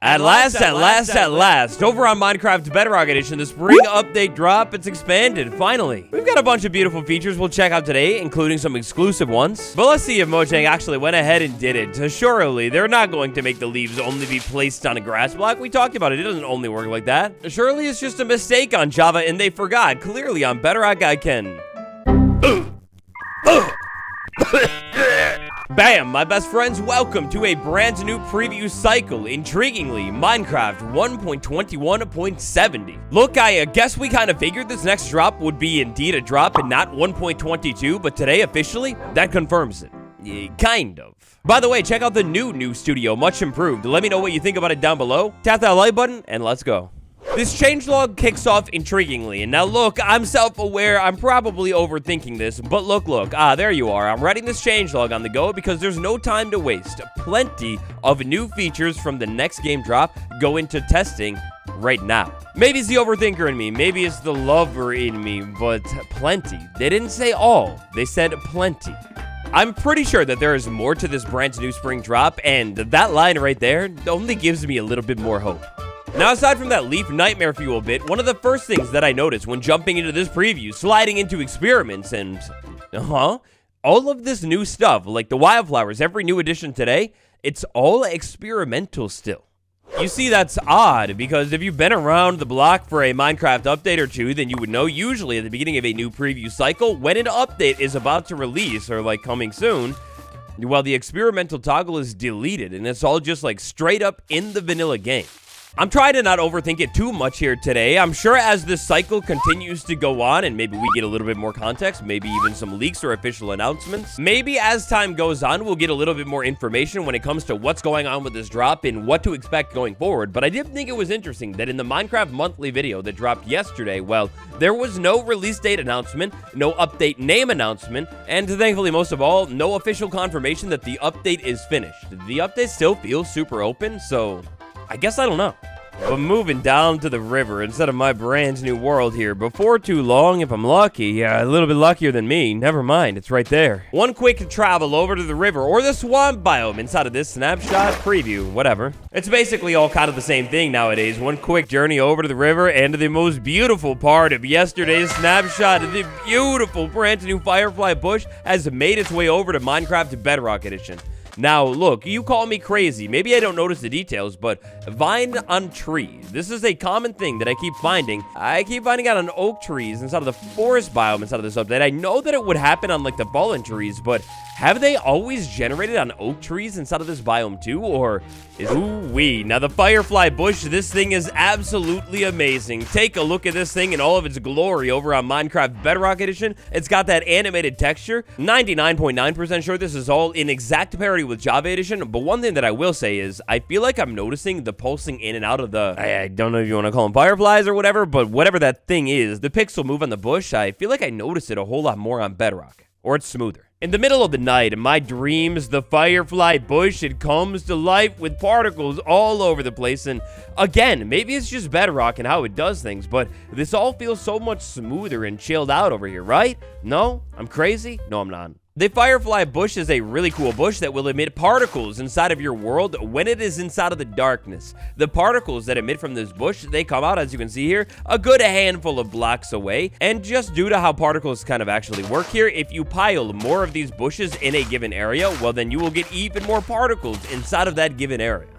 At last, over on Minecraft Bedrock Edition, the spring update drop, it's expanded, finally. We've got a bunch of beautiful features we'll check out today, including some exclusive ones. But let's see if MOJANG actually went ahead and did it. Surely, they're not going to make the leaves only be placed on a grass block. We talked about it, it doesn't only work like that. Surely it's just a mistake on Java and they forgot. Clearly on Bedrock I can... Bam, my best friends, welcome to a brand new preview cycle. Intriguingly, Minecraft 1.21.70. Look, I guess we kind of figured this next drop would be indeed a drop and not 1.22, but today, officially, that confirms it. Yeah, kind of. By the way, check out the new studio, much improved. Let me know what you think about it down below. Tap that like button, and let's go. This changelog kicks off intriguingly, and now look, I'm self-aware, I'm probably overthinking this, but look, there you are. I'm writing this changelog on the go because there's no time to waste. Plenty of new features from the next game drop go into testing right now. Maybe it's the overthinker in me, maybe it's the lover in me, but plenty. They didn't say all, they said plenty. I'm pretty sure that there is more to this brand new spring drop, and that line right there only gives me a little bit more hope. Now, aside from that leaf nightmare fuel bit, one of the first things that I noticed when jumping into this preview, sliding into experiments, and, all of this new stuff, like the wildflowers, every new addition today, it's all experimental still. You see, that's odd, because if you've been around the block for a Minecraft update or two, then you would know usually at the beginning of a new preview cycle, when an update is about to release, or like coming soon, well, the experimental toggle is deleted, and it's all just like straight up in the vanilla game. I'm trying to not overthink it too much here today. I'm sure as this cycle continues to go on and maybe we get a little bit more context, maybe even some leaks or official announcements, maybe as time goes on, we'll get a little bit more information when it comes to what's going on with this drop and what to expect going forward. But I did think it was interesting that in the Minecraft monthly video that dropped yesterday, well, there was no release date announcement, no update name announcement, and thankfully most of all, no official confirmation that the update is finished. The update still feels super open, so I guess I don't know. But moving down to the river instead of my brand new world here, before too long, if I'm lucky, a little bit luckier than me, never mind, it's right there. One quick travel over to the river or the swamp biome inside of this snapshot preview, whatever. It's basically all kind of the same thing nowadays. One quick journey over to the river and to the most beautiful part of yesterday's snapshot. The beautiful brand new firefly bush has made its way over to Minecraft Bedrock Edition. Now, look, you call me crazy. Maybe I don't notice the details, but vine on tree. This is a common thing that I keep finding. I keep finding out on oak trees inside of the forest biome inside of this update. I know that it would happen on, like, the fallen trees, but have they always generated on oak trees inside of this biome too, or is ooh-wee. Now, the firefly bush, this thing is absolutely amazing. Take a look at this thing in all of its glory over on Minecraft Bedrock Edition. It's got that animated texture. 99.9% sure this is all in exact parity with Java Edition, but one thing that I will say is I feel like I'm noticing the pulsing in and out of the, I don't know if you want to call them fireflies or whatever, but whatever that thing is, the pixel move on the bush, I feel like I notice it a whole lot more on Bedrock, or it's smoother. In the middle of the night, in my dreams, the firefly bush, it comes to life with particles all over the place. And again, maybe it's just Bedrock and how it does things, but this all feels so much smoother and chilled out over here, right? No? I'm crazy? No, I'm not. The firefly bush is a really cool bush that will emit particles inside of your world when it is inside of the darkness. The particles that emit from this bush, they come out, as you can see here, a good handful of blocks away. And just due to how particles kind of actually work here, if you pile more of these bushes in a given area, well, then you will get even more particles inside of that given area.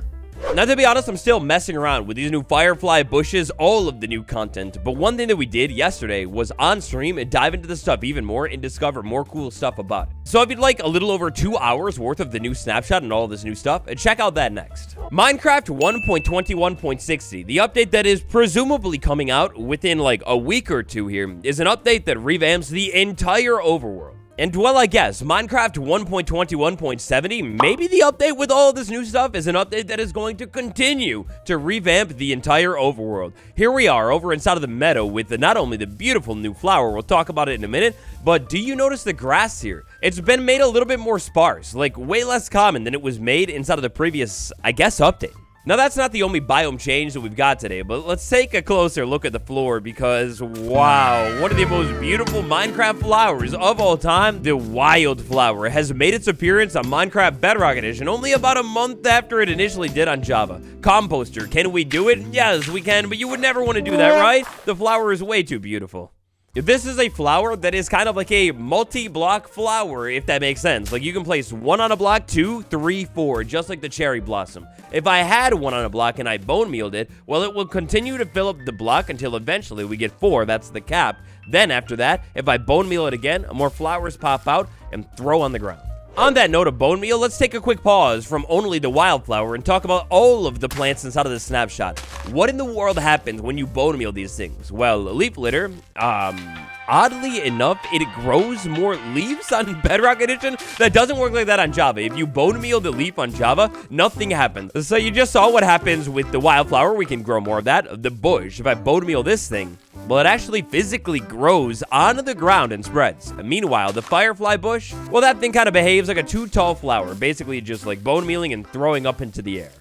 Now, to be honest, I'm still messing around with these new firefly bushes, all of the new content, but one thing that we did yesterday was on stream and dive into the stuff even more and discover more cool stuff about it. So if you'd like a little over 2 hours worth of the new snapshot and all of this new stuff, check out that next. Minecraft 1.21.60, the update that is presumably coming out within like a week or two here, is an update that revamps the entire overworld. And well, I guess Minecraft 1.21.70, maybe the update with all of this new stuff is an update that is going to continue to revamp the entire overworld. Here we are over inside of the meadow with not only the beautiful new flower, we'll talk about it in a minute, but do you notice the grass here? It's been made a little bit more sparse, like way less common than it was made inside of the previous, I guess, update. Now, that's not the only biome change that we've got today, but let's take a closer look at the floor because, wow, one of the most beautiful Minecraft flowers of all time, the wildflower, has made its appearance on Minecraft Bedrock Edition only about a month after it initially did on Java. Composter, can we do it? Yes, we can, but you would never want to do that, right? The flower is way too beautiful. This is a flower that is kind of like a multi-block flower, if that makes sense. Like, you can place one on a block, 2, 3, 4, just like the cherry blossom. If I had one on a block and I bone mealed it, well, it will continue to fill up the block until eventually we get 4. That's the cap. Then after that, if I bone meal it again, more flowers pop out and throw on the ground. On that note of bone meal, let's take a quick pause from only the wildflower and talk about all of the plants inside of this snapshot. What in the world happens when you bone meal these things? Well, leaf litter, oddly enough, it grows more leaves on Bedrock Edition. That doesn't work like that on Java. If you bone meal the leaf on Java, nothing happens. So you just saw what happens with the wildflower. We can grow more of that. The bush, if I bone meal this thing, well, it actually physically grows onto the ground and spreads. Meanwhile, the firefly bush, well, that thing kind of behaves like a too tall flower, basically just like bone mealing and throwing up into the air.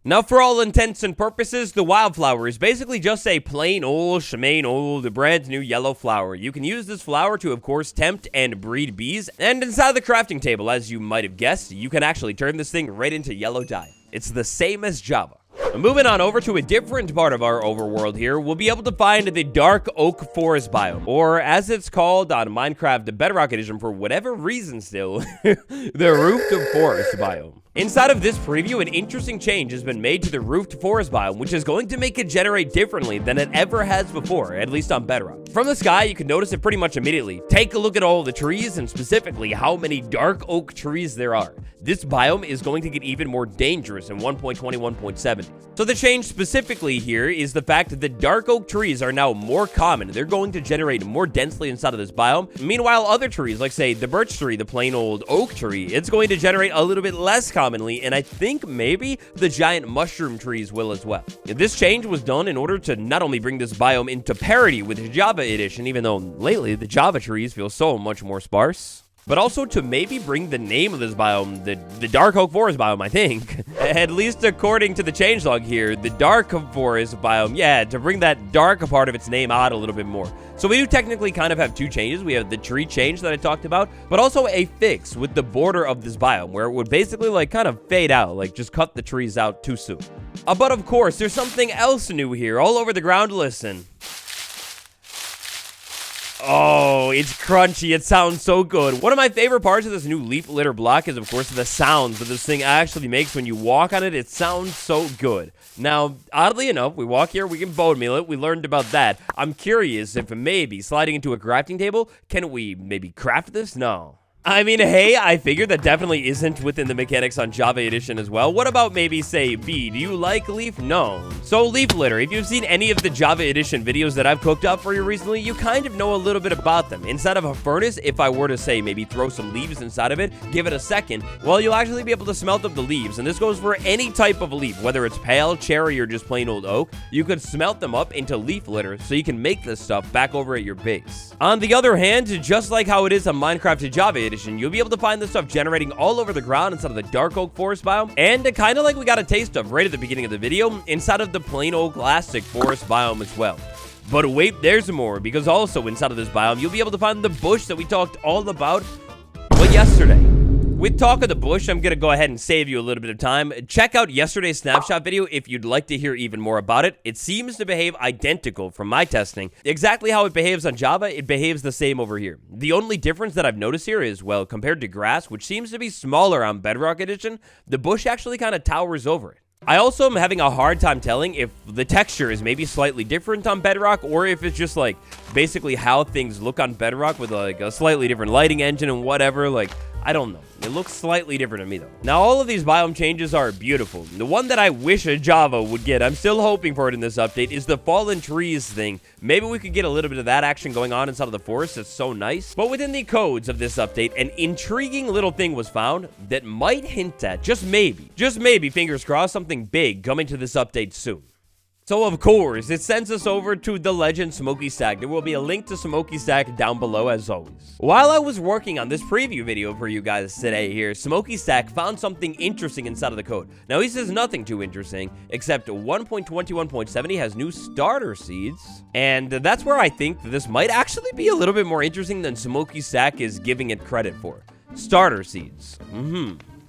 Now, for all intents and purposes, the wildflower is basically just a plain old, shemaine old, brand new yellow flower. You can use this flower to, of course, tempt and breed bees. And inside of the crafting table, as you might have guessed, you can actually turn this thing right into yellow dye. It's the same as Java. Moving on over to a different part of our overworld here, we'll be able to find the dark oak forest biome, or as it's called on Minecraft the Bedrock Edition for whatever reason still, the roofed forest biome. Inside of this preview, an interesting change has been made to the roofed forest biome, which is going to make it generate differently than it ever has before, at least on Bedrock. From the sky, you can notice it pretty much immediately. Take a look at all the trees and specifically how many dark oak trees there are. This biome is going to get even more dangerous in 1.21.70. So the change specifically here is the fact that the dark oak trees are now more common. They're going to generate more densely inside of this biome. Meanwhile, other trees, like say the birch tree, the plain old oak tree, it's going to generate a little bit less commonly, and I think maybe the giant mushroom trees will as well. This change was done in order to not only bring this biome into parity with the Java edition, even though lately the Java trees feel so much more sparse, but also to maybe bring the name of this biome, the dark oak forest biome, I think. At least according to the changelog here, the dark forest biome, yeah, to bring that dark part of its name out a little bit more. So we do technically kind of have two changes. We have the tree change that I talked about, but also a fix with the border of this biome, where it would basically like kind of fade out, like just cut the trees out too soon. But of course, there's something else new here, all over the ground. Listen. Oh, it's crunchy. It sounds so good. One of my favorite parts of this new leaf litter block is, of course, the sounds that this thing actually makes when you walk on it. It sounds so good. Now, oddly enough, we walk here, we can bone meal it. We learned about that. I'm curious if maybe sliding into a crafting table, can we maybe craft this? No. I mean, hey, I figured that definitely isn't within the mechanics on Java Edition as well. What about maybe, say, B? Do you like leaf? No. So, leaf litter, if you've seen any of the Java Edition videos that I've cooked up for you recently, you kind of know a little bit about them. Inside of a furnace, if I were to, say, maybe throw some leaves inside of it, give it a second, well, you'll actually be able to smelt up the leaves. And this goes for any type of leaf, whether it's pale, cherry, or just plain old oak. You could smelt them up into leaf litter so you can make this stuff back over at your base. On the other hand, just like how it is on Minecraft to Java Edition, you'll be able to find this stuff generating all over the ground inside of the dark oak forest biome, and kind of like we got a taste of right at the beginning of the video, inside of the plain old classic forest biome as well. But wait, there's more, because also inside of this biome, you'll be able to find the bush that we talked all about, well, yesterday. With talk of the bush, I'm going to go ahead and save you a little bit of time. Check out yesterday's snapshot video if you'd like to hear even more about it. It seems to behave identical from my testing. Exactly how it behaves on Java, it behaves the same over here. The only difference that I've noticed here is, well, compared to grass, which seems to be smaller on Bedrock Edition, the bush actually kind of towers over it. I also am having a hard time telling if the texture is maybe slightly different on Bedrock, or if it's just like basically how things look on Bedrock with like a slightly different lighting engine and whatever. Like, I don't know. It looks slightly different to me, though. Now, all of these biome changes are beautiful. The one that I wish a Java would get, I'm still hoping for it in this update, is the fallen trees thing. Maybe we could get a little bit of that action going on inside of the forest. It's so nice. But within the codes of this update, an intriguing little thing was found that might hint at, just maybe, fingers crossed, something big coming to this update soon. So of course, it sends us over to the legend Smokey Stack. There will be a link to Smokey Stack down below as always. While I was working on this preview video for you guys today here, Smokey Stack found something interesting inside of the code. Now he says nothing too interesting, except 1.21.70 has new starter seeds. And that's where I think that this might actually be a little bit more interesting than Smokey Stack is giving it credit for. Starter seeds.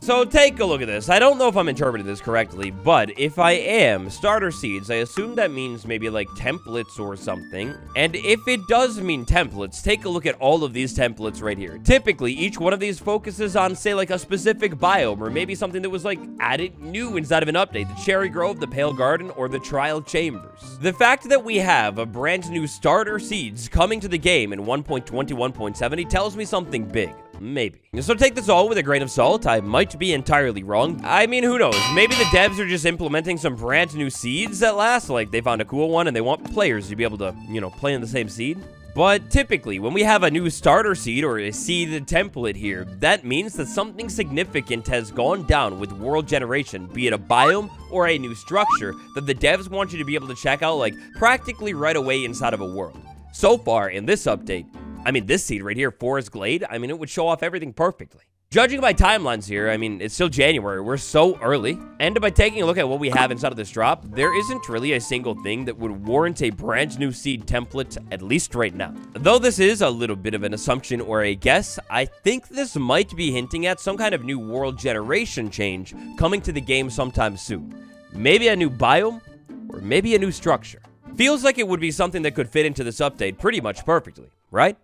So take a look at this. I don't know if I'm interpreting this correctly, but if I am, starter seeds, I assume that means maybe like templates or something. And if it does mean templates, take a look at all of these templates right here. Typically, each one of these focuses on, say, like a specific biome, or maybe something that was like added new inside of an update. The Cherry Grove, the Pale Garden, or the Trial Chambers. The fact that we have a brand new starter seeds coming to the game in 1.21.70 tells me something big. Maybe. So take this all with a grain of salt. I might be entirely wrong. I mean, who knows? Maybe the devs are just implementing some brand new seeds at last. Like, they found a cool one and they want players to be able to, you know, play in the same seed. But typically, when we have a new starter seed or a seed template here, that means that something significant has gone down with world generation, be it a biome or a new structure that the devs want you to be able to check out, like, practically right away inside of a world. So far, in this update, I mean, this seed right here, Forest Glade, I mean, it would show off everything perfectly. Judging by timelines here, I mean, it's still January. We're so early. And by taking a look at what we have inside of this drop, there isn't really a single thing that would warrant a brand new seed template, at least right now. Though this is a little bit of an assumption or a guess, I think this might be hinting at some kind of new world generation change coming to the game sometime soon. Maybe a new biome, or maybe a new structure. Feels like it would be something that could fit into this update pretty much perfectly, right?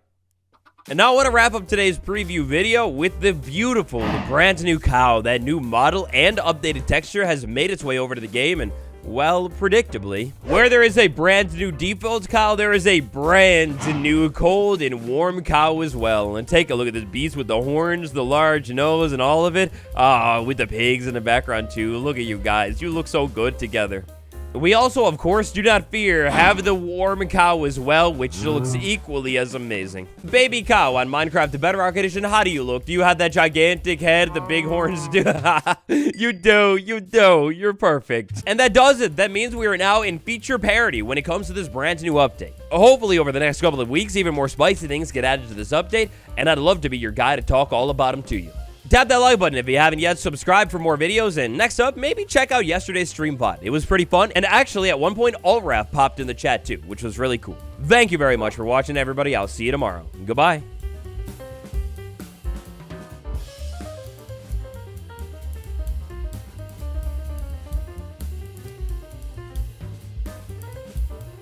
And now I want to wrap up today's preview video with the beautiful brand new cow. That new model and updated texture has made its way over to the game, and well, predictably, where there is a brand new default cow, there is a brand new cold and warm cow as well. And take a look at this beast with the horns, the large nose, and all of it. Ah, with the pigs in the background too. Look at you guys. You look so good together. We also, of course, do not fear, have the warm cow as well, which looks equally as amazing. Baby cow on Minecraft, the Bedrock Edition, how do you look? Do you have that gigantic head, the big horns? You do. You're perfect. And that does it. That means we are now in feature parity when it comes to this brand new update. Hopefully, over the next couple of weeks, even more spicy things get added to this update, and I'd love to be your guy to talk all about them to you. Tap that like button if you haven't yet, subscribe for more videos, and next up, maybe check out yesterday's stream pod. It was pretty fun, and actually, at one point, Alraf popped in the chat too, which was really cool. Thank you very much for watching, everybody. I'll see you tomorrow. Goodbye.